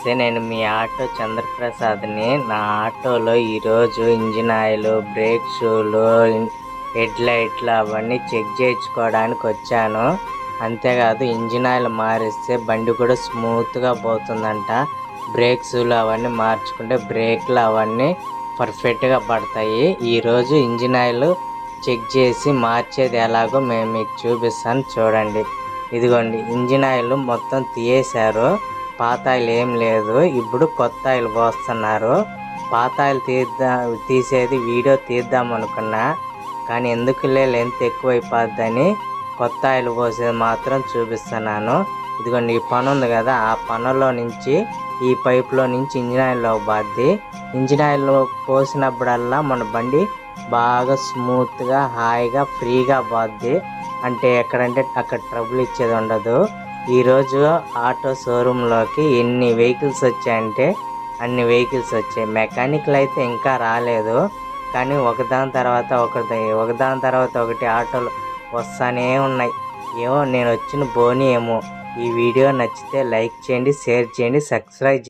నమస్తే, నేను మీ ఆటో చంద్రప్రసాద్ని. నా ఆటోలో ఈరోజు ఇంజిన్ ఆయిల్, బ్రేక్ షూలు, హెడ్ లైట్లు అవన్నీ చెక్ చేయించుకోవడానికి వచ్చాను. అంతేకాదు ఇంజిన్ ఆయిల్ మారిస్తే బండి కూడా స్మూత్గా పోతుందంట. బ్రేక్ షూలు అవన్నీ మార్చుకుంటే బ్రేక్లు అవన్నీ పర్ఫెక్ట్గా పడతాయి. ఈరోజు ఇంజిన్ ఆయిల్ చెక్ చేసి మార్చేది ఎలాగో మేము మీకు చూపిస్తాను, చూడండి. ఇదిగోండి, ఇంజిన్ ఆయిల్ మొత్తం తీసేశారు. పాత ఆయిల్ ఏం లేదు. ఇప్పుడు కొత్త ఆయిల్ పోస్తున్నారు. పాత ఆయిల్ తీసేది వీడియో తీద్దాం అనుకున్నా, కానీ ఎందుకులే లెంత్ ఎక్కువైపోద్దని కొత్త ఆయిల్ పోసేది మాత్రం చూపిస్తున్నాను. ఇదిగోండి, ఈ పని ఉంది కదా, ఆ పనులో నుంచి ఈ పైపులో నుంచి ఇంజిన్ ఆయిల్లో బాద్ది. ఇంజిన్ ఆయిల్ పోసినప్పుడల్లా మన బండి బాగా స్మూత్గా, హాయిగా, ఫ్రీగా పోద్ది. అంటే ఎక్కడంటే అక్కడ ట్రబుల్ ఇచ్చేది ఉండదు. ఈరోజు ఆటో షోరూంలోకి ఎన్ని వెహికల్స్ వచ్చాయంటే అన్ని వెహికల్స్ వచ్చాయి. మెకానిక్లు అయితే ఇంకా రాలేదు, కానీ ఒకదాని తర్వాత ఒకటి ఆటోలు వస్తానే ఉన్నాయి. ఏమో నేను వచ్చిన బోని ఏమో. ఈ వీడియో నచ్చితే లైక్ చేయండి, షేర్ చేయండి, సబ్స్క్రైబ్